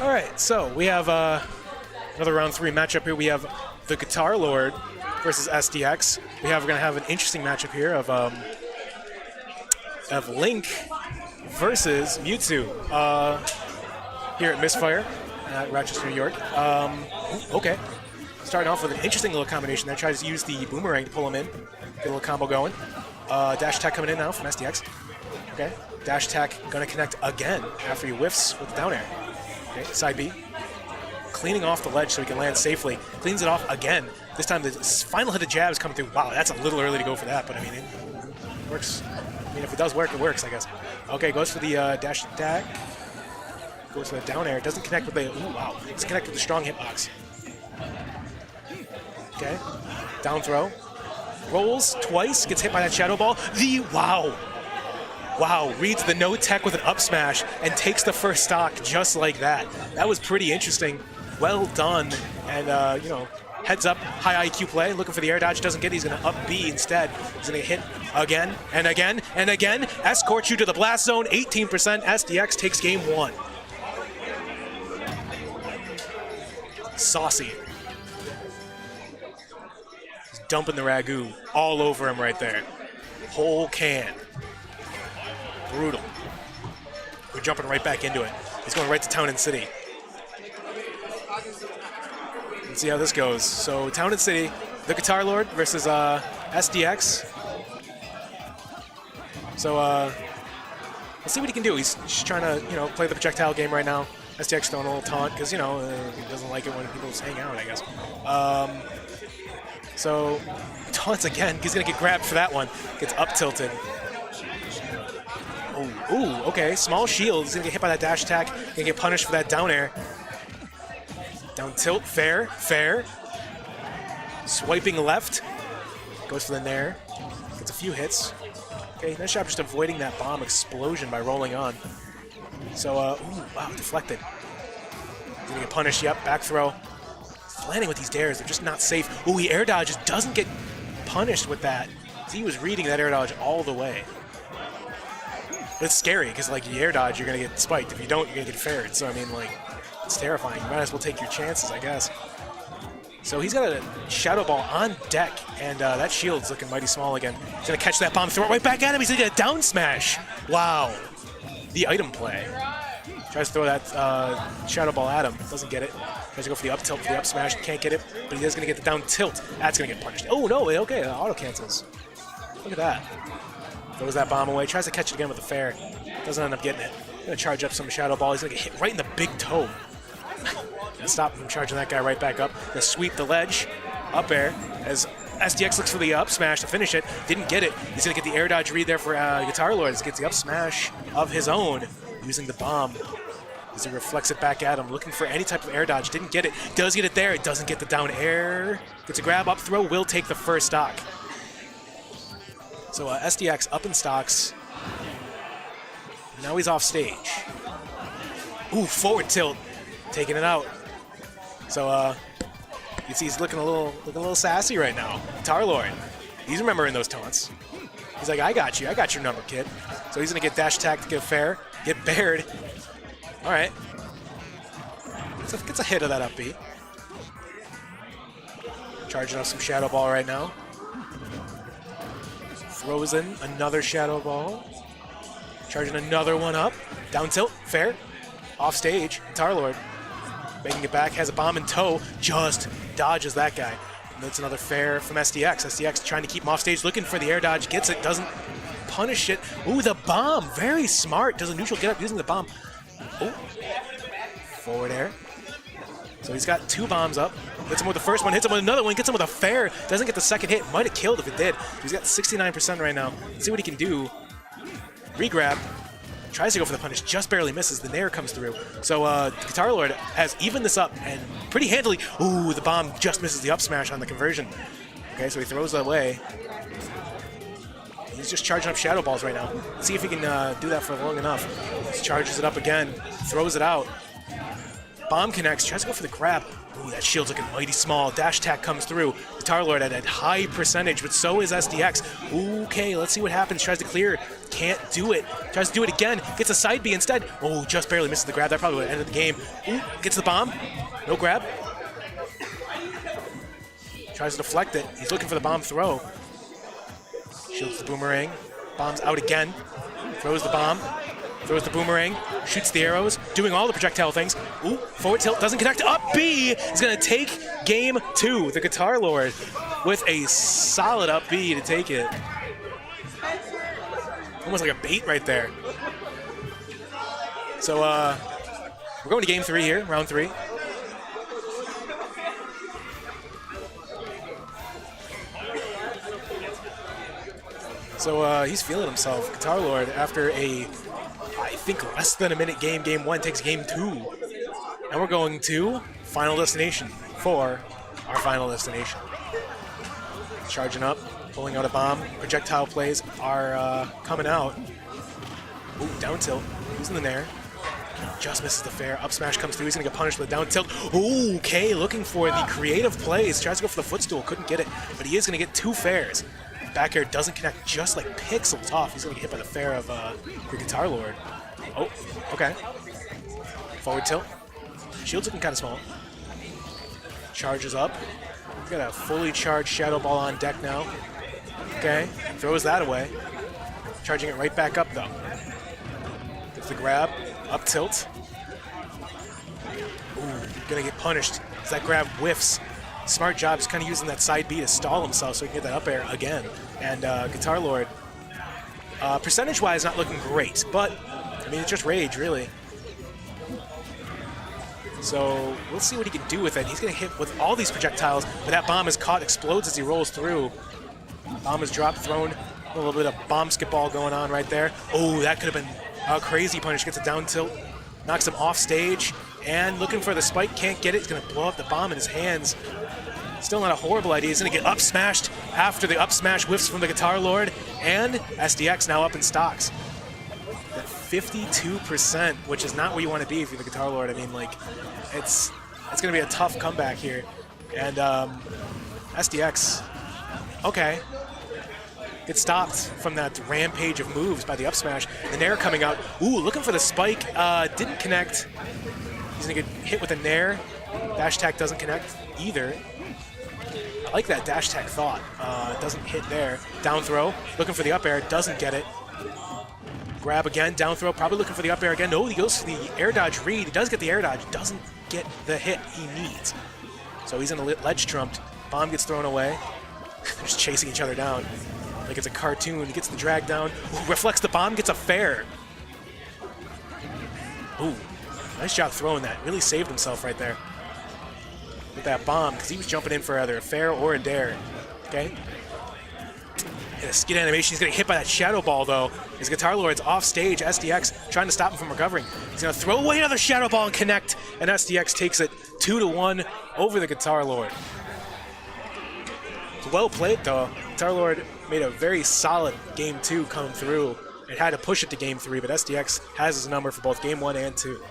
All right, so we have another round 3 matchup here. We have the TehGuitarLord versus SDX. We're going to have an interesting matchup here of Link versus Mewtwo here at MISFIRE at Rochester, New York. Okay. Starting off with an interesting little combination there. Tries to use the boomerang to pull him in. Get a little combo going. Dash attack coming in now from SDX. Okay. Dash attack going to connect again after he whiffs with the down air. Okay. Side B. Cleaning off the ledge so he can land safely. Cleans it off again. This time the final hit of jab is coming through. Wow, that's a little early to go for that, but I mean, it works. I mean, if it does work, it works, I guess. Okay, goes for the dash attack. Goes for the down air. Doesn't connect with the... Ooh, wow. Doesn't connect with the strong hitbox. Okay. Down throw. Rolls twice. Gets hit by that Shadow Ball. Wow. Wow. Reads the no tech with an up smash and takes the first stock just like that. That was pretty interesting. Well done. And, you know, heads up, high IQ play. Looking for the air dodge. Doesn't get it. He's going to up B instead. He's going to hit again and again and again. Escort you to the blast zone. 18%. SDX takes game 1. Saucy. He's dumping the ragu all over him right there. Whole can. Brutal. We're jumping right back into it. He's going right to Town and City. Let's see how this goes. So Town and City, the TehGuitarLord versus SDX. So let's see what he can do. He's just trying to, you know, play the projectile game right now. SDX throwing a little taunt because, you know, he doesn't like it when people just hang out, I guess. So taunts again. He's going to get grabbed for that one. Gets up tilted. Oh, ooh, okay. Small shield. He's going to get hit by that dash attack. Going to get punished for that down air. Down tilt. Fair. Fair. Swiping left. Goes for the nair. Gets a few hits. Okay, nice job just avoiding that bomb explosion by rolling on. So, ooh, wow, deflected. He's gonna get punished, yep, back throw. He's landing with these dairs, they're just not safe. Ooh, he air dodges, doesn't get punished with that. He was reading that air dodge all the way. But it's scary, because, like, you air dodge, you're gonna get spiked. If you don't, you're gonna get ferried. So, I mean, like, it's terrifying. You might as well take your chances, I guess. So he's got a Shadow Ball on deck, and that shield's looking mighty small again. He's gonna catch that bomb, throw it right back at him. He's gonna get a down smash. Wow. The item play. Tries to throw that Shadow Ball at him. Doesn't get it. Tries to go for the up tilt, for the up smash. Can't get it, but he is going to get the down tilt. That's going to get punished. Oh, no. Okay, auto cancels. Look at that. Throws that bomb away. Tries to catch it again with the fair. Doesn't end up getting it. Going to charge up some Shadow Ball. He's going to get hit right in the big toe. Gonna stop him from charging that guy right back up. Going to sweep the ledge. Up air. As SDX looks for the up smash to finish it. Didn't get it. He's going to get the air dodge read there for TehGuitarLord. He gets the up smash of his own using the bomb. As he reflects it back at him, looking for any type of air dodge. Didn't get it. Does get it there. It doesn't get the down air. Gets a grab up throw. Will take the first stock. So SDX up in stocks. Now he's off stage. Ooh, forward tilt. Taking it out. So you can see he's looking a little sassy right now. TehGuitarLord. He's remembering those taunts. He's like, I got you. I got your number, kid. So he's going to get dash attack to get fair. Get bared. All right. Gets a hit of that up B. Charging off some Shadow Ball right now. Throws in another Shadow Ball. Charging another one up. Down tilt. Fair. Off stage. TehGuitarLord. Making it back. Has a bomb in tow. Just dodges that guy. And that's another fair from SDX. SDX trying to keep him off stage. Looking for the air dodge. Gets it. Doesn't punish it. Ooh, the bomb. Very smart. Does a neutral get up using the bomb. Oh. Forward air. So he's got 2 bombs up. Hits him with the first one. Hits him with another one. Gets him with a fair. Doesn't get the second hit. Might have killed if it did. He's got 69% right now. Let's see what he can do. Regrab. Tries to go for the punish. Just barely misses. The nair comes through. So TehGuitarLord has evened this up and pretty handily. Ooh, the bomb just misses the up smash on the conversion. Okay, so he throws it away. He's just charging up Shadow Balls right now. Let's see if he can do that for long enough. He charges it up again. Throws it out. Bomb connects. Tries to go for the grab. Ooh, that shield's looking mighty small. Dash attack comes through. GuitarLord at a high percentage, but so is SDX. Okay, let's see what happens. Tries to clear. Can't do it. Tries to do it again. Gets a side B instead. Oh, just barely misses the grab. That probably would have ended the game. Ooh, gets the bomb. No grab. Tries to deflect it. He's looking for the bomb throw. Shields the boomerang. Bomb's out again. Throws the bomb. Throws the boomerang. Shoots the arrows. Doing all the projectile things. Ooh, forward tilt. Doesn't connect. Up B is going to take game 2. The GuitarLord with a solid up B to take it. Almost like a bait right there. So, we're going to game 3 here, round 3. So he's feeling himself. GuitarLord, after a, I think, less than a minute game 1, takes game 2. And we're going to Final Destination for our Final Destination. Charging up, pulling out a bomb. Projectile plays are coming out. Ooh, down tilt, using the nair. Just misses the fair. Up smash comes through. He's going to get punished with a down tilt. Ooh, okay, looking for the creative plays. Tries to go for the footstool. Couldn't get it, but he is going to get 2 fairs. Back air doesn't connect, just like pixels off. He's going to get hit by the fair of the GuitarLord. Oh, okay. Forward tilt. Shield's looking kind of small. Charges up. We've got a fully charged Shadow Ball on deck now. Okay, throws that away. Charging it right back up, though. Gets the grab. Up tilt. Ooh, going to get punished as that grab whiffs. Smart job, just kind of using that side B to stall himself so he can get that up air again. And GuitarLord, percentage-wise, not looking great, but, I mean, it's just rage, really. So we'll see what he can do with it. He's going to hit with all these projectiles, but that bomb is caught, explodes as he rolls through. Bomb is dropped, thrown. A little bit of bomb skip ball going on right there. Oh, that could have been a crazy punish. Gets a down tilt, knocks him off stage, and looking for the spike, can't get it. He's going to blow up the bomb in his hands. Still not a horrible idea. He's going to get up smashed after the up smash whiffs from the GuitarLord, and SDX now up in stocks. At 52%, which is not where you want to be if you're the GuitarLord. I mean, like, it's going to be a tough comeback here. And SDX, okay, gets stopped from that rampage of moves by the up smash. The nair coming out. Ooh, looking for the spike. Didn't connect. He's going to get hit with a nair. Dash attack doesn't connect either. I like that dash attack thought. Doesn't hit there. Down throw. Looking for the up air. Doesn't get it. Grab again. Down throw. Probably looking for the up air again. No, he goes for the air dodge read. He does get the air dodge. Doesn't get the hit he needs. So he's in a ledge trumped. Bomb gets thrown away. They're just chasing each other down like it's a cartoon. He gets the drag down. Ooh, reflects the bomb. Gets a fair. Ooh. Nice job throwing that. Really saved himself right there with that bomb, because he was jumping in for either a fair or a dare. Okay. And a skid animation. He's going to get hit by that Shadow Ball, though. His GuitarLord's off stage. SDX trying to stop him from recovering. He's going to throw away another Shadow Ball and connect, and SDX takes it 2-1 over the GuitarLord. It's well played, though. GuitarLord made a very solid game 2 come through. It had to push it to game 3, but SDX has his number for both game 1 and 2.